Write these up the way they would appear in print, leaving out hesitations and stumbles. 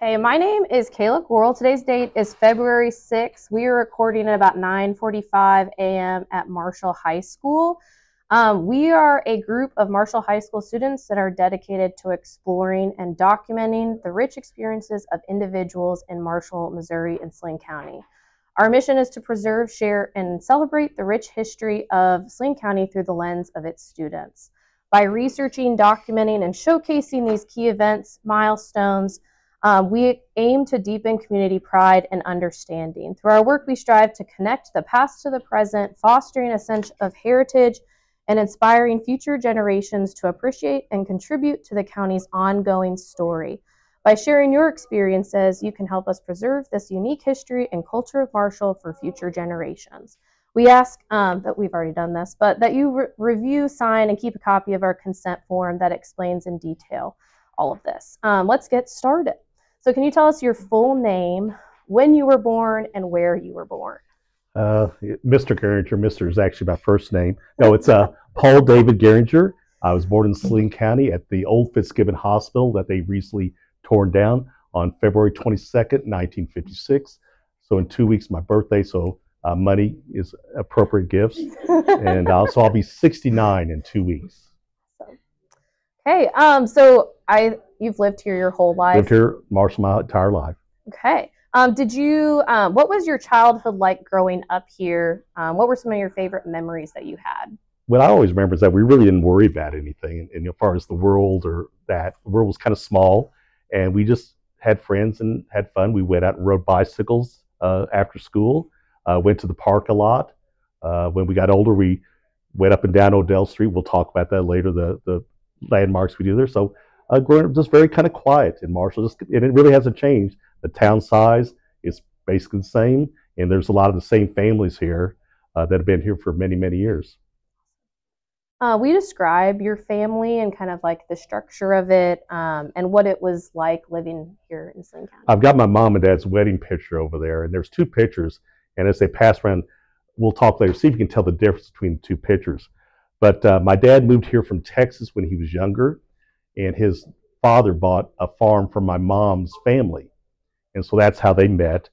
Okay, my name is Kayla Gorel. Today's date is February 6th. We are recording at about 9:45 a.m. at Marshall High School. We are a group of Marshall High School students that are dedicated to exploring and documenting the rich experiences of individuals in Marshall, Missouri, and Saline County. Our mission is to preserve, share, and celebrate the rich history of Saline County through the lens of its students. By researching, documenting, and showcasing these key events, milestones, we aim to deepen community pride and understanding. Through our work, we strive to connect the past to the present, fostering a sense of heritage and inspiring future generations to appreciate and contribute to the county's ongoing story. By sharing your experiences, you can help us preserve this unique history and culture of Marshall for future generations. We ask that we've already done this, but that you review, sign, and keep a copy of our consent form that explains in detail all of this. Let's get started. So can you tell us your full name, when you were born, and where you were born? Mr. Gieringer. Mr. is actually my first name. No, it's Paul David Gieringer. I was born in Saline County at the old Fitzgibbon Hospital that they recently torn down on February 22nd, 1956. So in 2 weeks, my birthday, so money is appropriate gifts. And so I'll be 69 in 2 weeks. Okay, so you've lived here your whole life? Lived here, Marshall, my entire life. Okay. What was your childhood like growing up here? What were some of your favorite memories that you had? What I always remember is that we really didn't worry about anything. And as far as the world or that, the world was kind of small. And we just had friends and had fun. We went out and rode bicycles after school, went to the park a lot. When we got older, we went up and down Odell Street. We'll talk about that later, the landmarks we do there. So growing up just very kind of quiet in Marshall, and it really hasn't changed. The town size is basically the same, and there's a lot of the same families here that have been here for many, many years. Will you describe your family and kind of like the structure of it and what it was like living here in Saline County? I've got my mom and dad's wedding picture over there, and there's two pictures, and as they pass around, we'll talk later, see if you can tell the difference between the two pictures. But my dad moved here from Texas when he was younger, and his father bought a farm from my mom's family. And so that's how they met,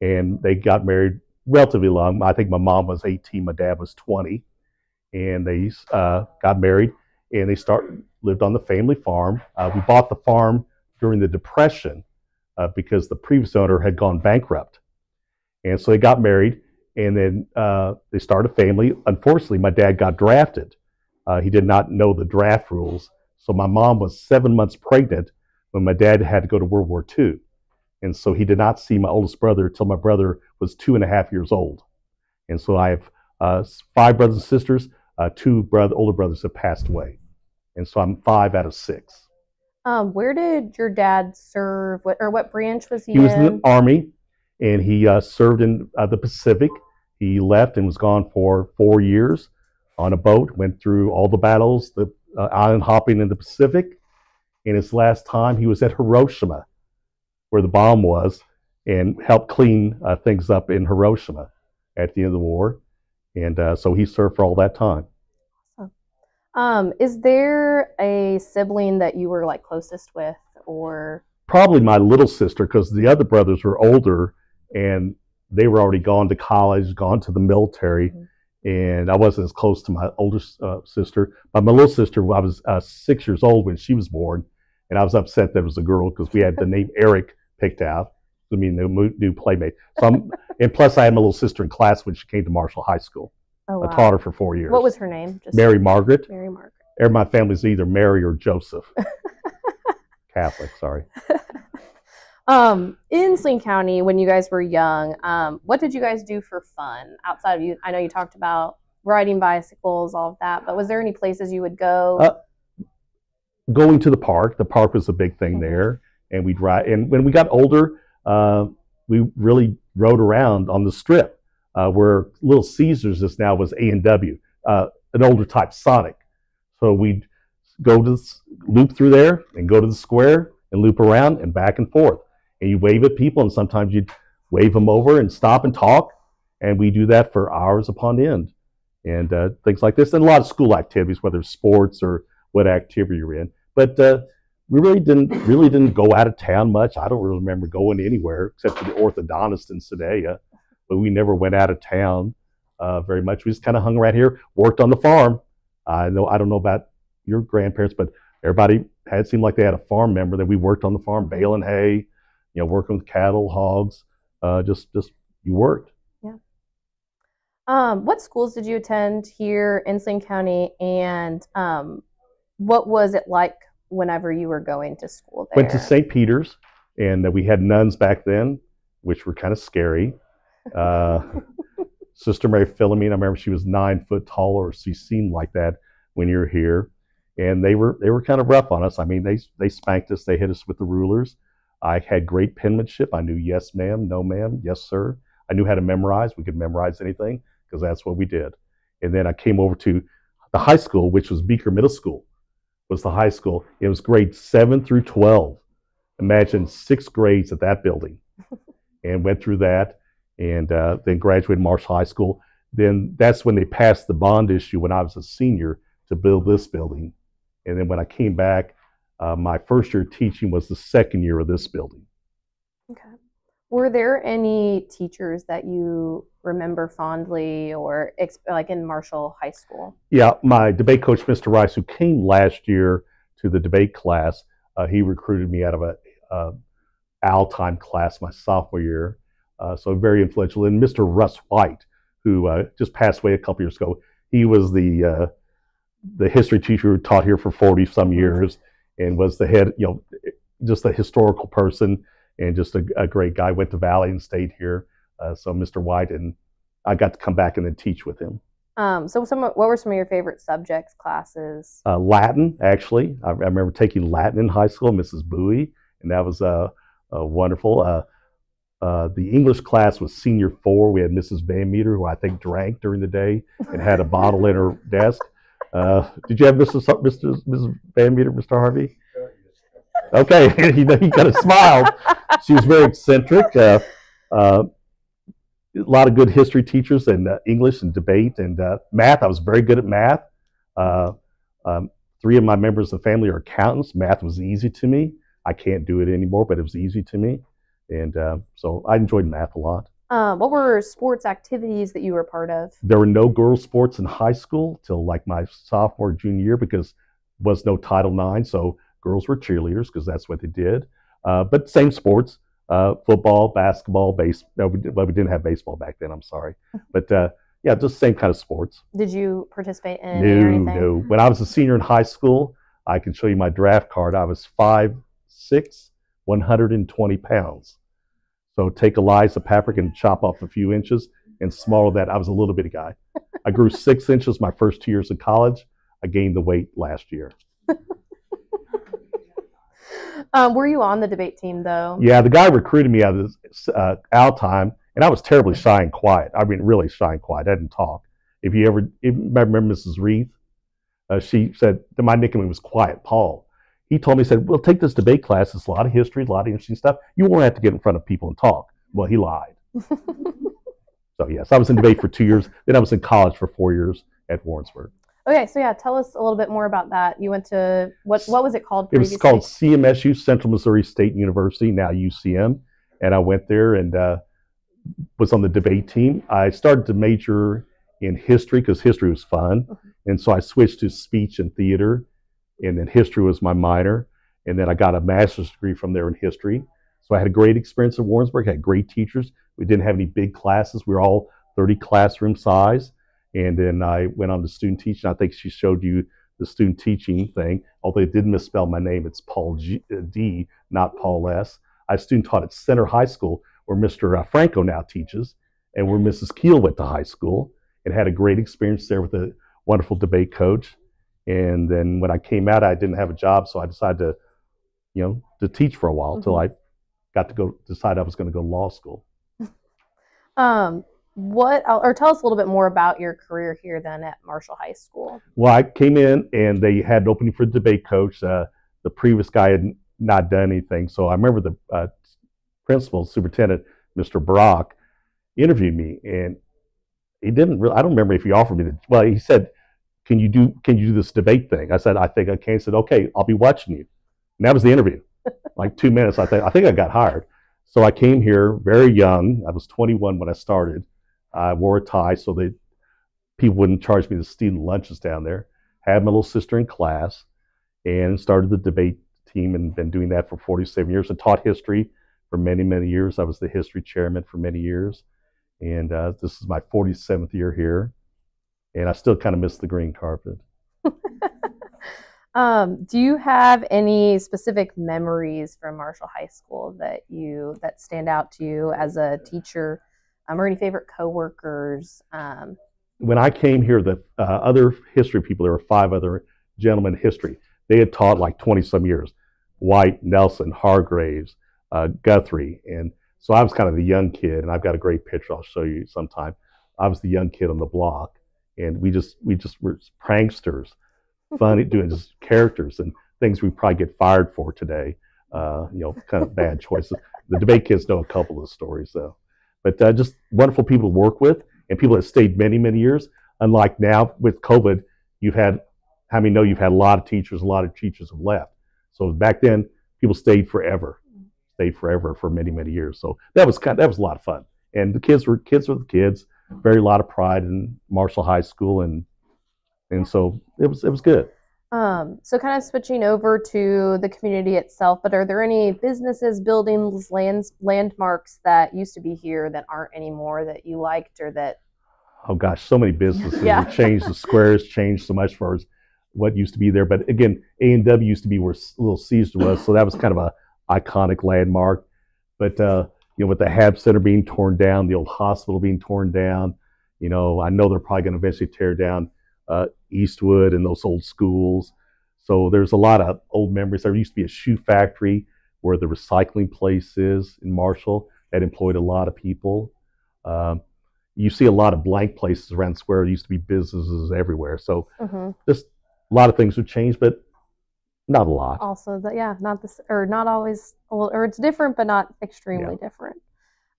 and they got married relatively long. I think my mom was 18, my dad was 20, and they got married, and they lived on the family farm. We bought the farm during the Depression because the previous owner had gone bankrupt. And so they got married, and then they started a family. Unfortunately, my dad got drafted. He did not know the draft rules. So my mom was 7 months pregnant when my dad had to go to World War II. And so he did not see my oldest brother until my brother was 2.5 years old. And so I have 5 brothers and sisters. 2 older brothers have passed away. And so I'm 5 out of 6. Where did your dad serve? What branch was he in? He was in the Army, and he served in the Pacific. He left and was gone for 4 years on a boat, went through all the battles, the island hopping in the Pacific. And his last time, he was at Hiroshima, where the bomb was, and helped clean things up in Hiroshima at the end of the war. And so he served for all that time. Is there a sibling that you were like closest with, or? Probably my little sister, because the other brothers were older, and they were already gone to college, gone to the military. Mm-hmm. And I wasn't as close to my older sister. But my little sister, I was 6 years old when she was born, and I was upset that it was a girl because we had the name Eric picked out. I mean, the new playmate. So and plus, I had my little sister in class when she came to Marshall High School. Oh, wow. I taught her for 4 years. What was her name? Mary Margaret. Mary Margaret. My family's either Mary or Joseph. Catholic, sorry. In Saline County, when you guys were young, what did you guys do for fun outside of you? I know you talked about riding bicycles, all of that, but was there any places you would go? Going to the park. The park was a big thing there, and we'd ride. And when we got older, we really rode around on the Strip, where Little Caesars is now was A&W, an older type Sonic. So we'd go to loop through there and go to the square and loop around and back and forth. And you wave at people, and sometimes you'd wave them over and stop and talk. And we do that for hours upon end, and things like this. And a lot of school activities, whether it's sports or what activity you're in. But we really didn't go out of town much. I don't really remember going anywhere except to the orthodontist in Sedalia, but we never went out of town very much. We just kind of hung around here, worked on the farm. I don't know about your grandparents, but everybody had seemed like they had a farm member that we worked on the farm, baling hay, working with cattle, hogs. Just you worked. Yeah. What schools did you attend here in Saline County, and what was it like whenever you were going to school there? Went to St. Peter's, and we had nuns back then, which were kind of scary. Sister Mary Philomene, I remember she was 9 foot taller, or she seemed like that when you were here. And they were kind of rough on us. I mean, they spanked us, they hit us with the rulers. I had great penmanship. I knew yes ma'am, no ma'am, yes sir. I knew how to memorize. We could memorize anything because that's what we did. And then I came over to the high school, which was Beaker Middle School, was the high school. It was grades 7 through 12. Imagine 6 grades at that building. And went through that, and then graduated Marshall High School. Then that's when they passed the bond issue when I was a senior to build this building. And then when I came back, my first year teaching was the second year of this building. Okay. Were there any teachers that you remember fondly, or like in Marshall High School? Yeah, my debate coach, Mr. Rice, who came last year to the debate class, he recruited me out of a Al time class my sophomore year, so very influential. And Mr. Russ White, who just passed away a couple years ago, he was the history teacher who taught here for 40 some years and was the head, just a historical person and just a great guy. Went to Valley and stayed here. So Mr. White, and I got to come back and then teach with him. So what were some of your favorite subjects, classes? Latin, actually. I remember taking Latin in high school, Mrs. Bowie, and that was wonderful. The English class was senior 4. We had Mrs. Van Meter, who I think drank during the day and had a bottle in her desk. Did you have Mrs. Van Meter, Mr. Harvey? Okay, he kind of smiled. She was very eccentric. A lot of good history teachers, and English and debate and math. I was very good at math. 3 of my members of the family are accountants. Math was easy to me. I can't do it anymore, but it was easy to me. And so I enjoyed math a lot. What were sports activities that you were part of? There were no girls' sports in high school till like my sophomore, junior year, because there was no Title IX. So girls were cheerleaders because that's what they did. But same sports, football, basketball, baseball. Well, we didn't have baseball back then, I'm sorry. But yeah, just same kind of sports. Did you participate in anything? No. When I was a senior in high school, I can show you my draft card. I was 5'6", 120 pounds. So take Eliza Paprick and chop off a few inches and smaller that. I was a little bitty guy. I grew 6 inches my first 2 years of college. I gained the weight last year. Were you on the debate team though? Yeah, the guy recruited me out of this Al time, and I was terribly shy and quiet. I mean, really shy and quiet. I didn't talk. If you remember Mrs. Reeve, she said that my nickname was Quiet Paul. He told me, he said, "Well, take this debate class. It's a lot of history, a lot of interesting stuff. You won't have to get in front of people and talk." Well, he lied. So yes, I was in debate for 2 years. Then I was in college for 4 years at Warrensburg. Okay, so yeah, tell us a little bit more about that. You went to, what was it called previously? It was called CMSU, Central Missouri State University, now UCM. And I went there and was on the debate team. I started to major in history because history was fun. And so I switched to speech and theater, and then history was my minor. And then I got a master's degree from there in history. So I had a great experience at Warrensburg, had great teachers. We didn't have any big classes. We were all 30 classroom size. And then I went on to student teaching. I think she showed you the student teaching thing, although it did misspell my name. It's Paul D, not Paul S. I student taught at Center High School, where Mr. Franco now teaches, and where Mrs. Keel went to high school, and had a great experience there with a wonderful debate coach. And then when I came out, I didn't have a job, so I decided to teach for a while until I got to decide I was going to go to law school. Tell us a little bit more about your career here then at Marshall High School. Well, I came in and they had an opening for a debate coach. The previous guy had not done anything. So I remember the principal, superintendent, Mr. Brock, interviewed me, and he didn't really, I don't remember if he offered me he said, can you do this debate thing? I said, I think I can. He said, okay, I'll be watching you. And that was the interview. Like 2 minutes, I think I got hired. So I came here very young. I was 21 when I started. I wore a tie so that people wouldn't charge me the student lunches down there. Had my little sister in class and started the debate team and been doing that for 47 years and taught history for many, many years. I was the history chairman for many years. And this is my 47th year here. And I still kind of miss the green carpet. Do you have any specific memories from Marshall High School that stand out to you as a teacher, or any favorite coworkers? When I came here, the other history people, there were 5 other gentlemen in history. They had taught like 20 some years. White, Nelson, Hargraves, Guthrie, and so I was kind of the young kid. And I've got a great picture I'll show you sometime. I was the young kid on the block, and we just were pranksters, funny, doing just characters and things we probably get fired for today. Kind of bad choices. The debate kids know a couple of the stories though, but just wonderful people to work with and people that stayed many, many years. Unlike now with COVID, how many know you've had a lot of teachers have left. So back then, people stayed forever for many, many years. So that was a lot of fun. And the kids were the kids. Very lot of pride in Marshall High School, and so it was good. So kind of switching over to the community itself, but are there any businesses, buildings, landmarks that used to be here that aren't anymore that you liked or that? Oh gosh, so many businesses Yeah. have changed. The squares changed so much as far as what used to be there. But again, A&W used to be where Little Caesar was, so that was kind of a iconic landmark. But with the Hab Center being torn down, the old hospital being torn down, I know they're probably going to eventually tear down Eastwood and those old schools. So there's a lot of old memories. There used to be a shoe factory where the recycling place is in Marshall that employed a lot of people. You see a lot of blank places around the square. There used to be businesses everywhere. So just a lot of things have changed, but not a lot. Also, not this, or not always, or it's different, but not extremely different.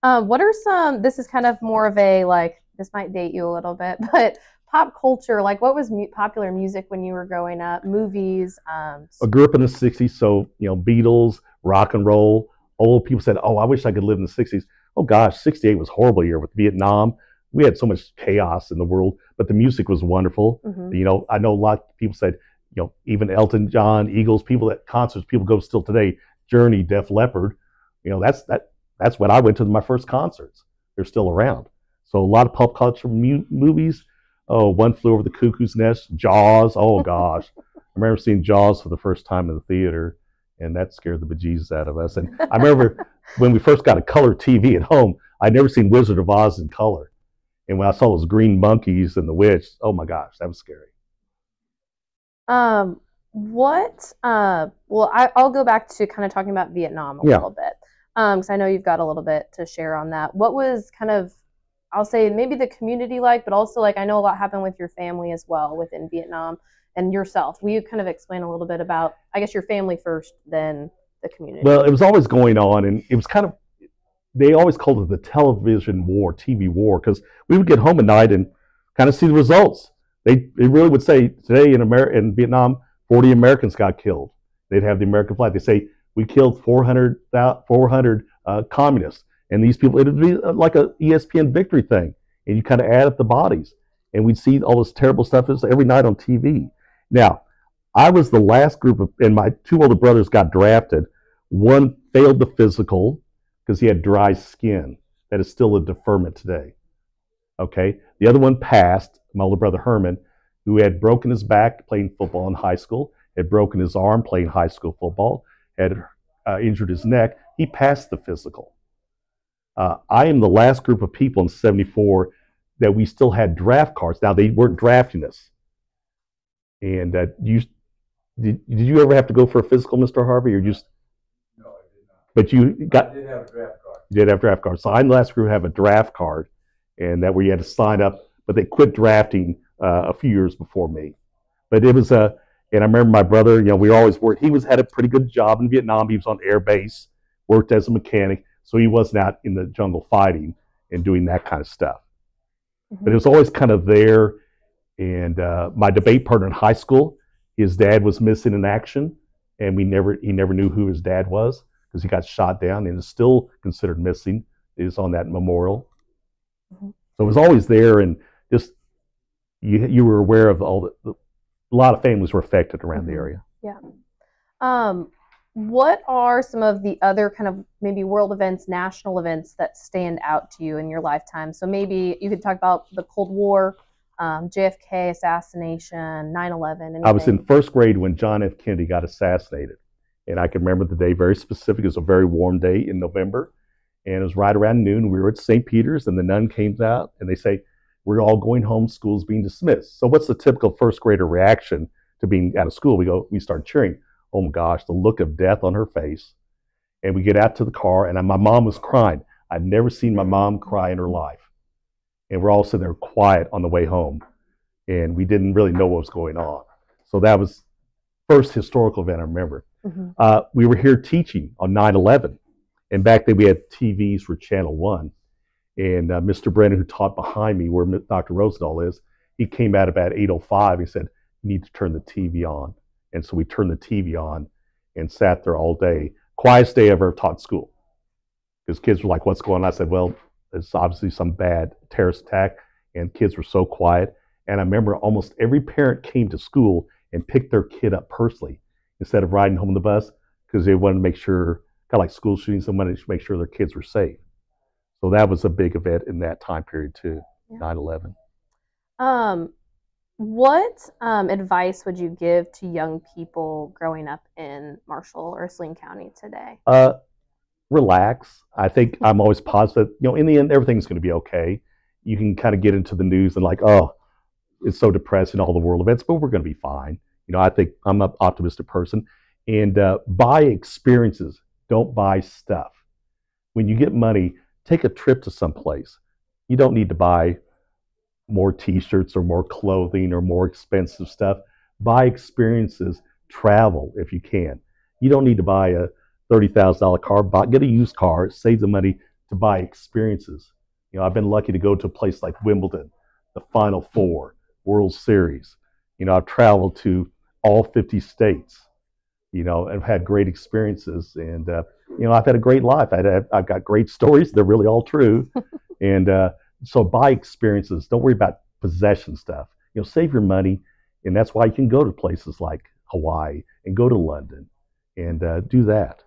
What are some? This is kind of more of a this might date you a little bit, but pop culture. Like, what was popular music when you were growing up? Movies. I grew up in the '60s, so Beatles, rock and roll. Old people said, "Oh, I wish I could live in the '60s." Oh gosh, '68 was a horrible year with Vietnam. We had so much chaos in the world, but the music was wonderful. I know a lot of people said, even Elton John, Eagles, people at concerts, people go still today. Journey, Def Leppard, that's when I went to my first concerts. They're still around. So a lot of pop culture movies. Oh, One Flew Over the Cuckoo's Nest, Jaws. Oh gosh, I remember seeing Jaws for the first time in the theater, and that scared the bejesus out of us. And I remember when we first got a color TV at home, I'd never seen Wizard of Oz in color. And when I saw those green monkeys and the witch, oh my gosh, that was scary. I'll go back to kind of talking about Vietnam a little bit, because I know you've got a little bit to share on that. What was kind of, I'll say maybe the community but also I know a lot happened with your family as well within Vietnam and yourself. Will you kind of explain a little bit about, I guess, your family first, then the community? Well, it was always going on, and it was kind of, they always called it the television war, TV war, because we would get home at night and kind of see the results. They really would say, today in Vietnam, 40 Americans got killed. They'd have the American flag. They say, we killed 400 communists. And these people, it would be like a ESPN victory thing. And you kind of add up the bodies. And we'd see all this terrible stuff every night on TV. Now, I was the last group and my 2 older brothers got drafted. One failed the physical because he had dry skin. That is still a deferment today. Okay. The other one passed, my older brother Herman, who had broken his back playing football in high school, had broken his arm playing high school football, had injured his neck. He passed the physical. I am the last group of people in '74 that we still had draft cards. Now, they weren't drafting us. And did you ever have to go for a physical, Mr. Harvey, or just? No, I did not. But I did have a draft card. You did have a draft card. So I'm the last group to have a draft card, and that where you had to sign up, but they quit drafting a few years before me. But it was and I remember my brother, we always worked. He had a pretty good job in Vietnam. He was on air base, worked as a mechanic, so he wasn't out in the jungle fighting and doing that kind of stuff. But it was always kind of there. And my debate partner in high school, his dad was missing in action. and he never knew who his dad was because he got shot down and is still considered missing. Is on that memorial. Mm-hmm. So it was always there, and just you were aware of a lot of families were affected around mm-hmm. the area. Yeah. What are some of the other kind of maybe world events, national events that stand out to you in your lifetime? So maybe you could talk about the Cold War, JFK assassination, 9/11. I was in first grade when John F. Kennedy got assassinated, and I can remember the day very specific. It was a very warm day in November, and it was right around noon. We were at St. Peter's, and the nun came out, and they say, "We're all going home. School's being dismissed." So what's the typical first grader reaction to being out of school? We start cheering. Oh my gosh, the look of death on her face. And we get out to the car, and my mom was crying. I'd never seen my mom cry in her life. And we're all sitting there quiet on the way home, and we didn't really know what was going on. So that was first historical event I remember. Mm-hmm. We were here teaching on 9/11, and back then we had TVs for Channel 1. And Mr. Brennan, who taught behind me where Dr. Rosendahl is, he came out about 8:05. He said, "You need to turn the TV on." And so we turned the TV on and sat there all day. Quietest day I ever taught school. Because kids were like, "What's going on?" I said, "Well, it's obviously some bad terrorist attack." And kids were so quiet. And I remember almost every parent came to school and picked their kid up personally instead of riding home on the bus, because they wanted to make sure, kind of like school shootings, they wanted to make sure their kids were safe. So that was a big event in that time period too, yeah. 9/11. What advice would you give to young people growing up in Marshall or Saline County today? Relax. I think I'm always positive. In the end, everything's going to be okay. You can kind of get into the news and like, oh, it's so depressing, all the world events, but we're going to be fine. I think I'm an optimistic person. And buy experiences. Don't buy stuff. When you get money, take a trip to someplace. You don't need to buy more t-shirts or more clothing or more expensive stuff. Buy experiences. Travel if you can. You don't need to buy a $30,000 car. Get a used car. Save the money to buy experiences. I've been lucky to go to a place like Wimbledon, the Final Four, World Series. I've traveled to all 50 states. I've had great experiences, and I've had a great life. I've got great stories. They're really all true. And so buy experiences. Don't worry about possession stuff. Save your money, and that's why you can go to places like Hawaii and go to London and do that.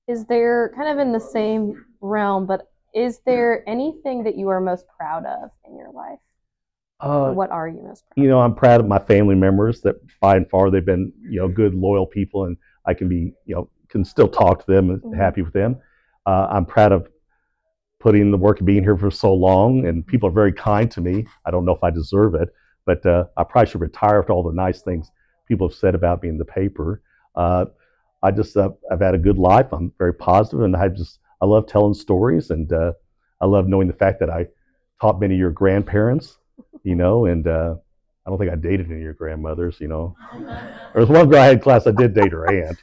Is there, kind of in the same realm, but is there anything that you are most proud of in your life? Or what are you most proud of? I'm proud of my family members that by and far they've been, good, loyal people, and I can be, can still talk to them and mm-hmm. happy with them. I'm proud of putting in the work of being here for so long, and people are very kind to me. I don't know if I deserve it, but I probably should retire after all the nice things people have said about me in the paper. I've had a good life. I'm very positive, and I love telling stories, and I love knowing the fact that I taught many of your grandparents, and I don't think I dated any of your grandmothers, There was one girl I had in class, I did date her aunt,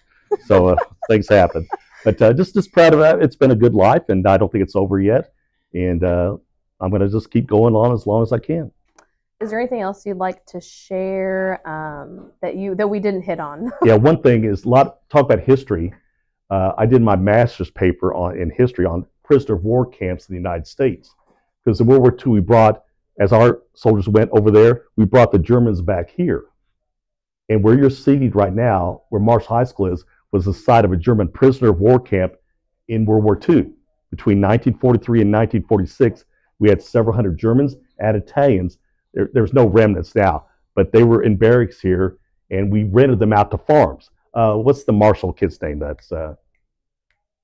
so things happen. But just proud of that. It's been a good life, and I don't think it's over yet. And I'm going to just keep going on as long as I can. Is there anything else you'd like to share that we didn't hit on? Yeah, one thing is talk about history. I did my master's paper in history on prisoner of war camps in the United States. Because in World War II, as our soldiers went over there, we brought the Germans back here. And where you're seated right now, where Marshall High School is, was the site of a German prisoner of war camp in World War II. Between 1943 and 1946, we had several hundred Germans and Italians. There's no remnants now, but they were in barracks here, and we rented them out to farms. What's the Marshall kid's name? That's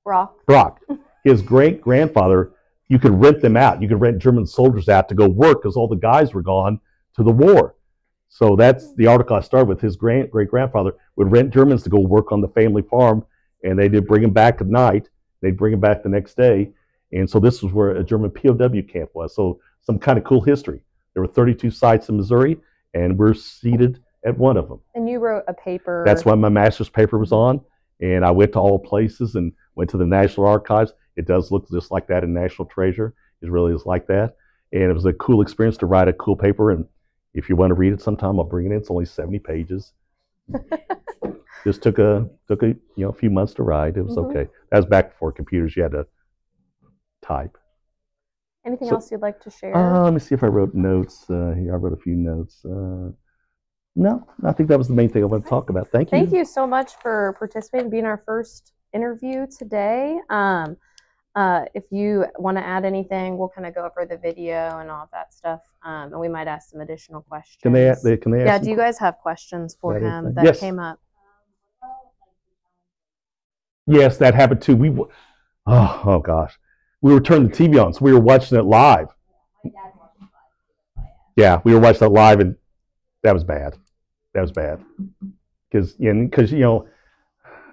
Brock. His great-grandfather, you could rent them out. You could rent German soldiers out to go work because all the guys were gone to the war. So that's the article I started with. His great-grandfather would rent Germans to go work on the family farm, and they did bring them back at night. They'd bring them back the next day. And so this was where a German POW camp was. So some kind of cool history. There were 32 sites in Missouri, and we're seated at one of them. And you wrote a paper. That's what my master's paper was on. And I went to all places and went to the National Archives. It does look just like that in National Treasure. It really is like that. And it was a cool experience to write a cool paper. And if you want to read it sometime, I'll bring it in. It's only 70 pages. Just took a few months to write. It was okay. That was back before computers. You had to type. Anything else you'd like to share? Let me see if I wrote notes. Here, I wrote a few notes. No, I think that was the main thing I want to talk about. Thank you. Thank you so much for participating, being our first interview today. If you want to add anything, we'll kind of go over the video and all of that stuff, and we might ask some additional questions. Can they ask? Yeah, do you guys have questions for him that came up? Yes, that happened too. Oh gosh, we were turning the TV on, so we were watching it live. Yeah, we were watching it live, and that was bad. That was bad because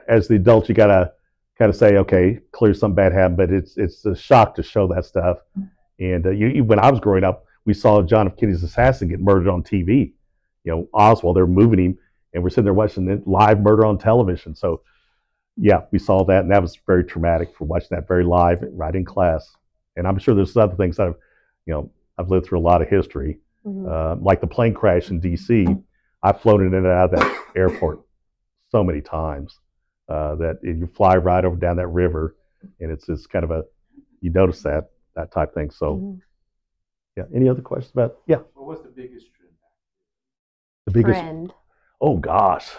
as the adults, you gotta kind of say, okay, clearly something bad happened, but it's a shock to show that stuff. And when I was growing up, we saw John F. Kennedy's assassin get murdered on TV. Oswald, they were moving him, and we're sitting there watching it live murder on television. So yeah, we saw that, and that was very traumatic for watching that very live right in class. And I'm sure there's other things that I've lived through a lot of history, like the plane crash in D.C. I've flown in and out of that airport so many times that you fly right over down that river, and it's just kind of you notice that type thing. So, yeah. Any other questions about? Yeah. What was the biggest trend? The biggest trend? Oh gosh,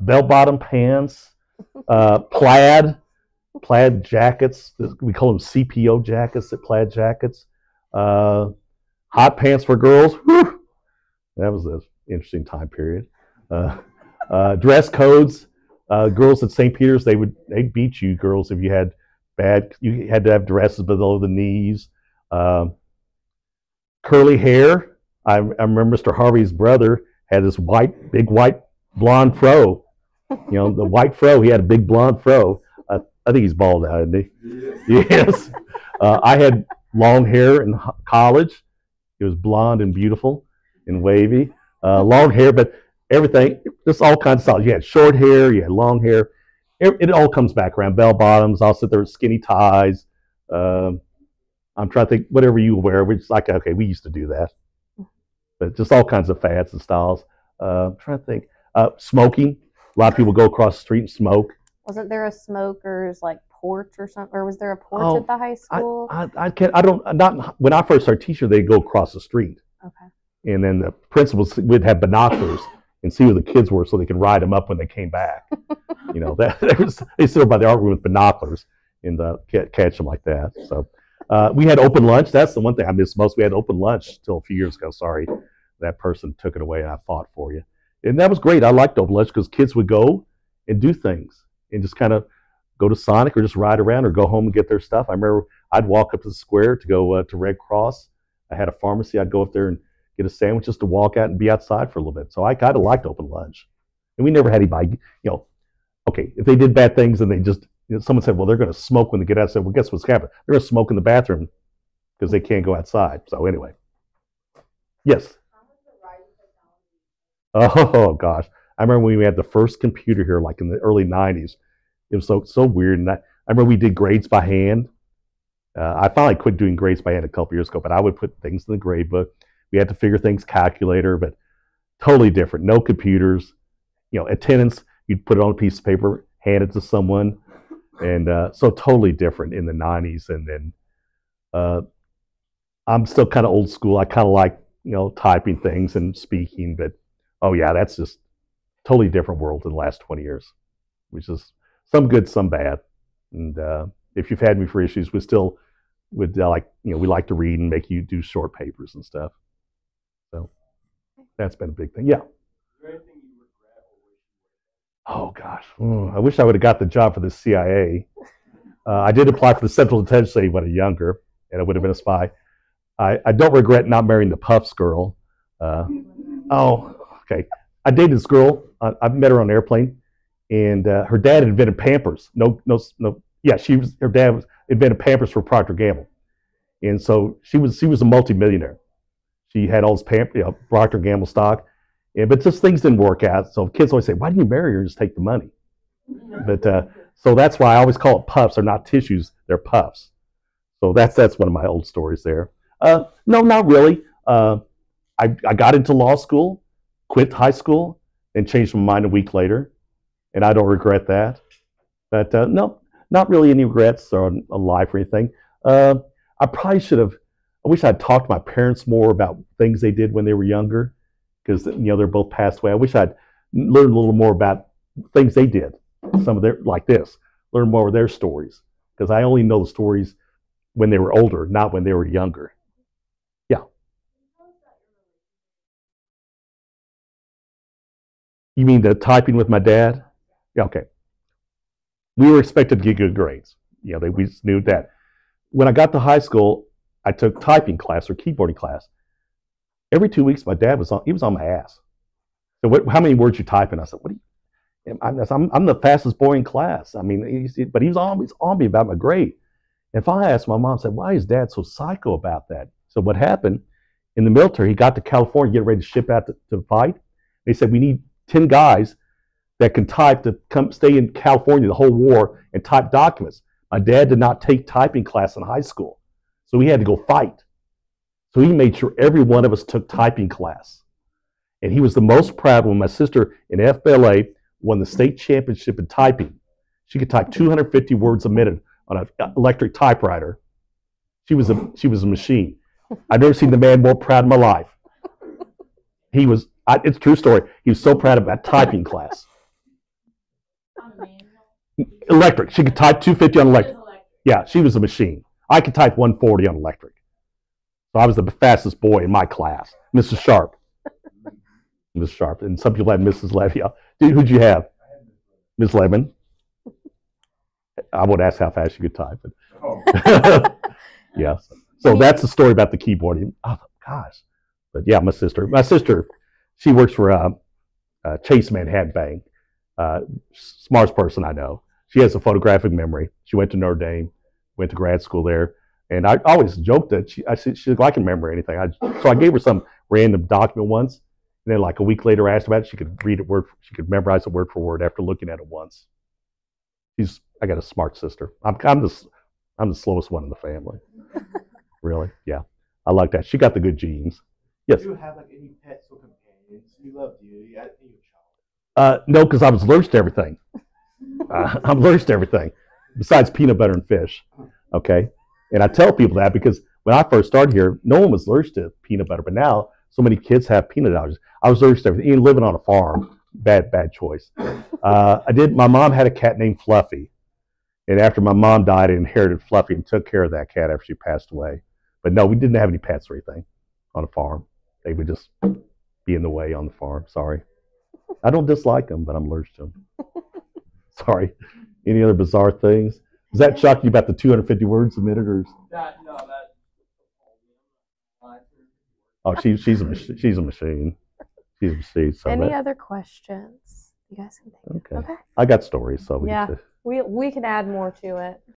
bell-bottom pants, plaid jackets. We call them CPO jackets. Plaid jackets. Hot pants for girls. Whew. That was an interesting time period. Dress codes. Girls at St. Peter's, they'd beat you girls if you had you had to have dresses below the knees. Curly hair. I remember Mr. Harvey's brother had this big white blonde fro. The white fro. He had a big blonde fro. I think he's bald now, isn't he? Yes. I had long hair in college. It was blonde and beautiful and wavy. Long hair, but everything, just all kinds of styles. You had short hair, you had long hair. It all comes back around. Bell bottoms. I'll sit there with skinny ties. I'm trying to think, whatever you wear, we're just like, okay, we used to do that. But just all kinds of fads and styles. I'm trying to think. Smoking. A lot of people go across the street and smoke. Wasn't there a smokers porch or something? Or was there a porch at the high school? When I first started teaching, they'd go across the street. Okay. And then the principals would have binoculars and see where the kids were so they could ride them up when they came back. They sit by the art room with binoculars and catch them like that. So we had open lunch. That's the one thing I miss most. We had open lunch till a few years ago. Sorry, that person took it away and I fought for you. And that was great. I liked open lunch because kids would go and do things and just kind of go to Sonic or just ride around or go home and get their stuff. I remember I'd walk up to the square to go to Red Cross. I had a pharmacy. I'd go up there and get a sandwich just to walk out and be outside for a little bit. So I kind of liked open lunch. And we never had anybody, okay, if they did bad things and they just, someone said, well, they're going to smoke when they get out. I said, well, guess what's happening? They're going to smoke in the bathroom because they can't go outside. So anyway. Yes. Oh, gosh. I remember when we had the first computer here, like in the early 90s. It was so weird. And I remember we did grades by hand. I finally quit doing grades by hand a couple years ago, but I would put things in the grade book. We had to figure things calculator, but totally different. No computers. Attendance, you'd put it on a piece of paper, hand it to someone. And so totally different in the 90s. And then I'm still kind of old school. I kind of like, typing things and speaking, but oh yeah, that's just totally different world in the last 20 years, which is some good, some bad. And if you've had me for issues, we still would we like to read and make you do short papers and stuff. So that's been a big thing. Yeah. Oh gosh, I wish I would have got the job for the CIA. I did apply for the Central Detention Agency when I was younger, and I would have been a spy. I don't regret not marrying the Puffs girl. Okay. I dated this girl. I met her on an airplane, and her dad invented Pampers. Yeah, her dad invented Pampers for Procter & Gamble, and so she was a multimillionaire. She had all this Procter & Gamble stock, but just things didn't work out. So kids always say, "Why didn't you marry her and just take the money?" But so that's why I always call it puffs. They're not tissues; they're puffs. So that's one of my old stories there. No, not really. I got into law school, quit high school, and changed my mind a week later, and I don't regret that. But no, not really any regrets on life or anything. I probably should have. I wish I'd talked to my parents more about things they did when they were younger, because they're both passed away. I wish I'd learned a little more about things they did. Some of their like this, learn more of their stories, because I only know the stories when they were older, not when they were younger. Yeah. You mean the typing with my dad? Yeah. Okay. We were expected to get good grades. We just knew that. When I got to high school, I took typing class or keyboarding class. Every 2 weeks, my dad was on my ass. So how many words you typing? I said, what do you? I'm the fastest boy in class. I mean, but he was always on me about my grade. If I asked my mom, said, why is dad so psycho about that? So what happened in the military? He got to California, getting ready to ship out to fight. They said we need 10 guys that can type to come stay in California the whole war and type documents. My dad did not take typing class in high school, so he had to go fight. So he made sure every one of us took typing class. And he was the most proud when my sister in FBLA won the state championship in typing. She could type 250 words a minute on an electric typewriter. She was a machine. I've never seen the man more proud in my life. It's a true story. He was so proud of that typing class. Electric. She could type 250 on electric. Yeah, she was a machine. I could type 140 on electric. So I was the fastest boy in my class. Mrs. Sharp. Mrs. Sharp. And some people had Mrs. Levy. Dude, who'd you have? Ms. Lemon. I would ask how fast you could type. But yeah. So that's the story about the keyboard. Oh, gosh. But yeah, my sister, she works for Chase Manhattan Bank. Smartest person I know. She has a photographic memory. She went to Notre Dame, went to grad school there. And I always joked that I can remember anything. So I gave her some random document once. And then like a week later I asked about it. She could read it she could memorize it word for word after looking at it once. I got a smart sister. I'm the slowest one in the family. Really? Yeah. I like that. She got the good genes. Yes. Do you have like any pets or companions? You love you as a child? No, because I was allergic to everything. I'm allergic to everything besides peanut butter and fish. Okay. And I tell people that because when I first started here, no one was allergic to peanut butter, but now so many kids have peanut allergies. I was allergic to everything. Even living on a farm, bad choice. My mom had a cat named Fluffy. And after my mom died, I inherited Fluffy and took care of that cat after she passed away. But no, we didn't have any pets or anything on a farm. They would just be in the way on the farm. Sorry. I don't dislike them, but I'm allergic to them. Sorry. Any other bizarre things? Does that shock you about the 250 words a minute? Or? Oh, she's a machine. She's a machine. So Any other questions? You guys can think. Okay. I got stories, so we can add more to it.